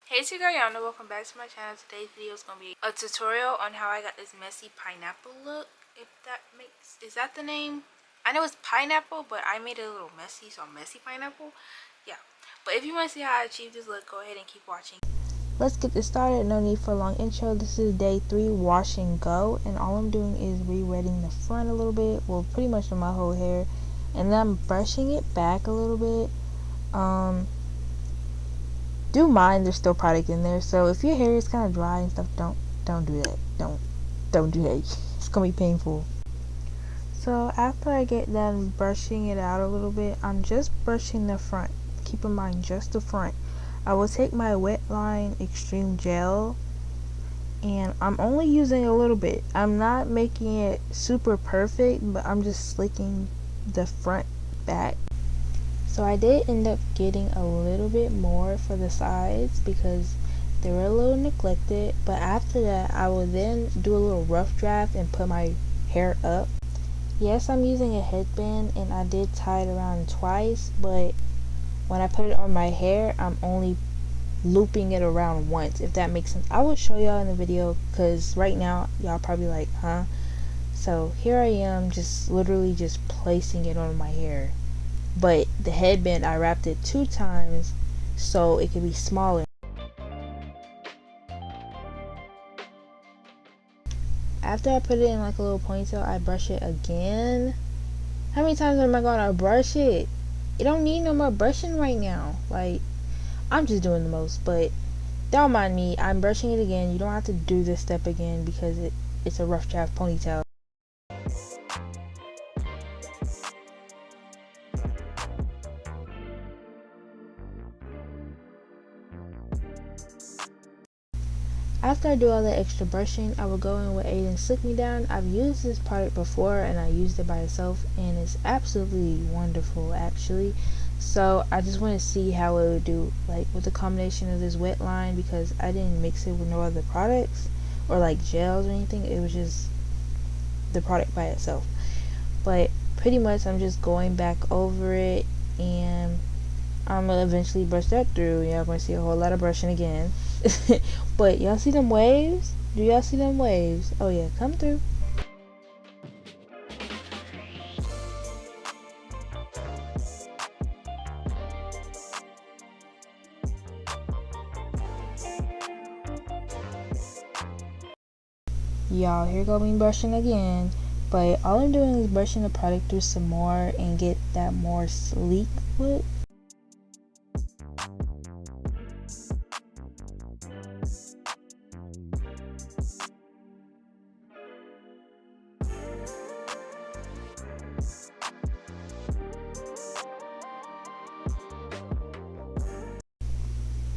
Hey, it's your girl Yana. Welcome back to my channel. Today's video is going to be a tutorial on how I got this messy pineapple look. If that makes... Is that the name? I know it's pineapple, but I made it a little messy, so messy pineapple. Yeah. But if you want to see how I achieved this look, go ahead and keep watching. Let's get this started. No need for a long intro. This is day 3, wash and go, and all I'm doing is re-wetting the front a little bit, well, pretty much on my whole hair, and then I'm brushing it back a little bit. Do mind there's still product in there, so if your hair is kind of dry and stuff, don't do that. Don't do that. It's gonna be painful. So after I get done brushing it out a little bit, I'm just brushing the front. Keep in mind, just the front. I will take my Wet Line Extreme Gel, and I'm only using a little bit. I'm not making it super perfect, but I'm just slicking the front back. So I did end up getting a little bit more for the sides because they were a little neglected, but after that I will then do a little rough draft and put my hair up. Yes, I'm using a headband and I did tie it around twice, but when I put it on my hair, I'm only looping it around once, if that makes sense. I will show y'all in the video because right now y'all probably like, huh? So here I am, just literally just placing it on my hair. But the headband, I wrapped it 2 times so it could be smaller. After I put it in like a little ponytail, I brush it again. How many times am I gonna brush it? It don't need no more brushing right now. Like, I'm just doing the most, but don't mind me. I'm brushing it again. You don't have to do this step again because it's a rough draft ponytail. After I do all the extra brushing, I will go in with Adan Slick Me Down. I've used this product before and I used it by itself and it's absolutely wonderful actually. So I just want to see how it would do like with the combination of this wet line, because I didn't mix it with no other products or like gels or anything. It was just the product by itself. But pretty much I'm just going back over it and I'm gonna eventually brush that through. Y'all gonna see a whole lot of brushing again. But y'all see them waves? Do y'all see them waves? Oh yeah, come through. Y'all, here go me brushing again. But all I'm doing is brushing the product through some more and get that more sleek look.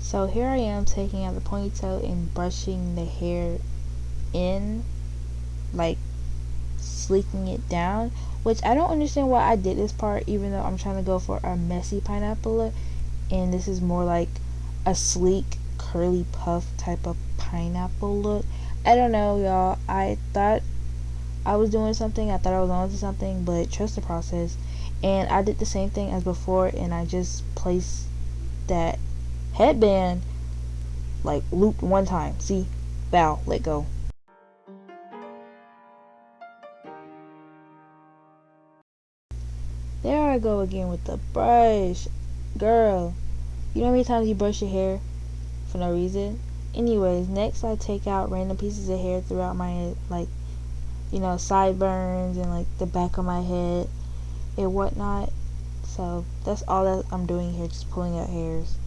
So here I am taking out the ponytail and brushing the hair in, like sleeking it down, which I don't understand why I did this part, even though I'm trying to go for a messy pineapple look, and this is more like a sleek curly puff type of pineapple look. I don't know, y'all. I thought I was doing something. I thought I was on to something, but trust the process. And I did the same thing as before, and I just placed that headband like looped one time. See? Bow, let go. There I go again with the brush. Girl, you know how many times you brush your hair for no reason? Anyways, next I take out random pieces of hair throughout my head, like, you know, sideburns and like the back of my head and whatnot. So that's all that I'm doing here, just pulling out hairs.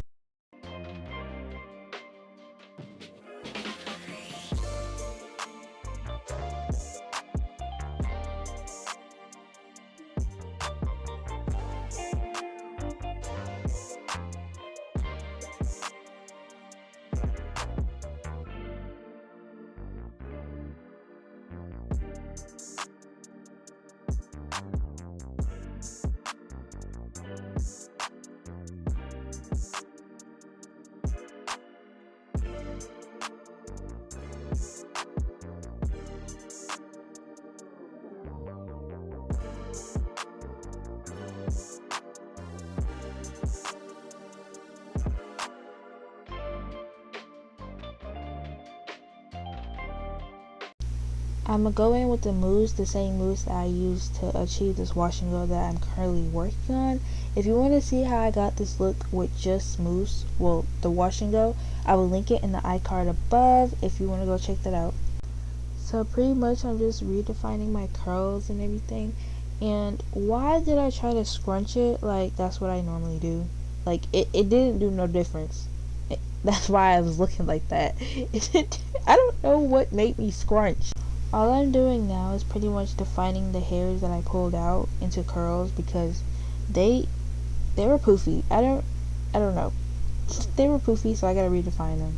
I'm gonna go in with the mousse, the same mousse that I used to achieve this wash and go that I'm currently working on. If you want to see how I got this look with just mousse, well, the wash and go, I will link it in the iCard above if you want to go check that out. So pretty much I'm just redefining my curls and everything. And why did I try to scrunch it? Like, that's what I normally do. Like, it didn't do no difference. That's why I was looking like that. I don't know what made me scrunch. All I'm doing now is pretty much defining the hairs that I pulled out into curls because they they were poofy. I don't know. They were poofy, so I gotta redefine them.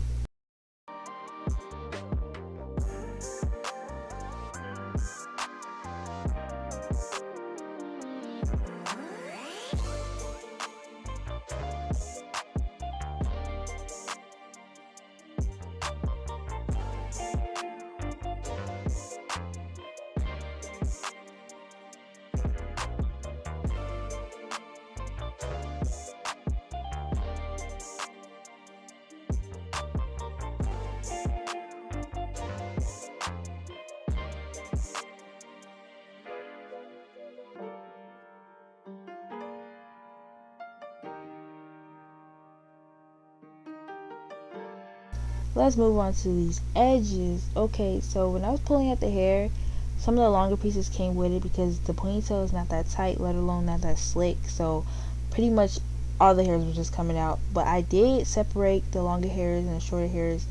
Let's move on to these edges. Okay, so when I was pulling out the hair, some of the longer pieces came with it because the ponytail is not that tight, let alone not that slick. So pretty much all the hairs were just coming out. But I did separate the longer hairs and the shorter hairs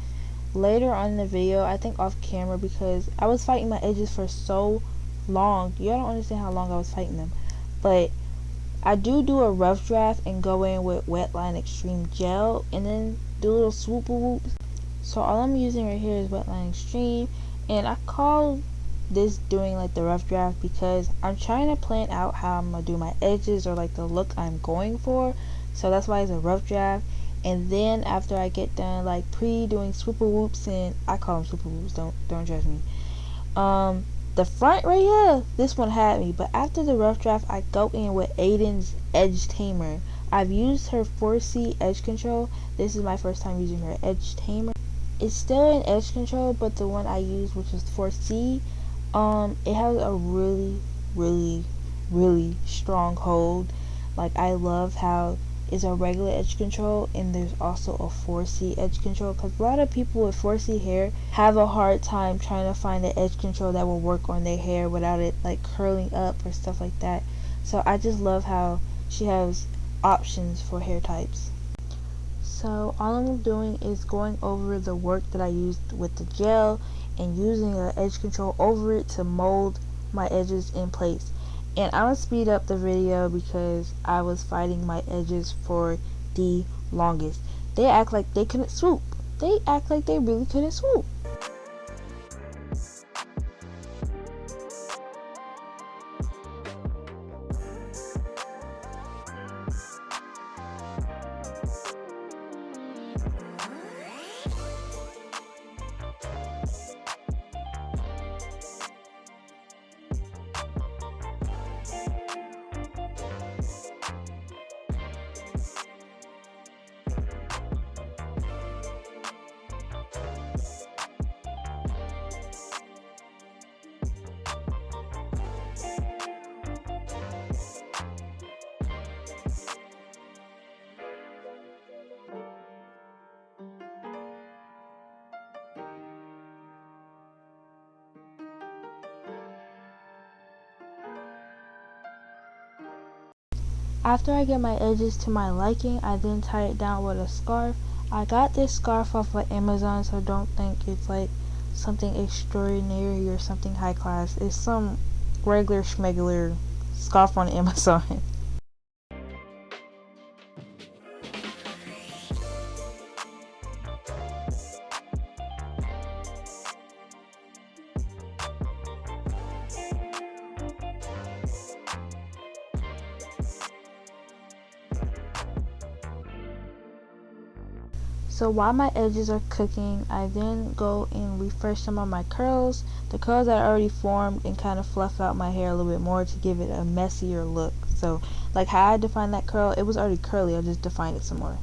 later on in the video, I think off camera, because I was fighting my edges for so long. Y'all don't understand how long I was fighting them. But I do a rough draft and go in with Wetline Extreme Gel and then do little swoop whoops. So all I'm using right here is Wetline Extreme, and I call this doing like the rough draft because I'm trying to plan out how I'm gonna do my edges or like the look I'm going for. So that's why it's a rough draft. And then after I get done like doing swooper whoops, and I call them swooper whoops, don't judge me. The front right here, this one had me, but after the rough draft I go in with Adan's Edge Tamer. I've used her 4C edge control. This is my first time using her edge tamer. It's still in edge control, but the one I used, which was 4C, it has a really strong hold. Like, I love how it's a regular edge control and there's also a 4C edge control, because a lot of people with 4C hair have a hard time trying to find an edge control that will work on their hair without it like curling up or stuff like that. So I just love how she has options for hair types. So all I'm doing is going over the work that I used with the gel and using an edge control over it to mold my edges in place. And I'm going to speed up the video because I was fighting my edges for the longest. They act like they couldn't swoop. They act like they really couldn't swoop. After I get my edges to my liking, I then tie it down with a scarf. I got this scarf off of Amazon, so don't think it's like something extraordinary or something high class. It's some regular schmegular scarf on Amazon. So while my edges are cooking, I then go and refresh some of my curls. The curls that I already formed, and kind of fluff out my hair a little bit more to give it a messier look. So like how I defined that curl, it was already curly, I just defined it some more.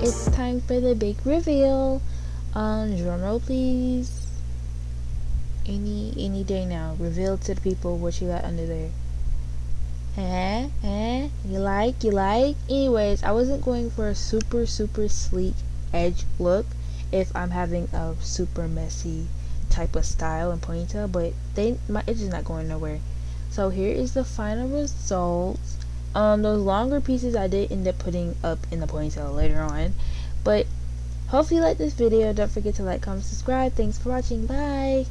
it's time for the big reveal. Drum roll please. Any day now. Reveal to the people what you got under there. You like? Anyways, I wasn't going for a super sleek edge look if I'm having a super messy type of style and ponytail, but my edge is not going nowhere. So here is the final results. Those longer pieces I did end up putting up in the ponytail later on, but hopefully you like this video. Don't forget to like, comment, subscribe. Thanks for watching. Bye.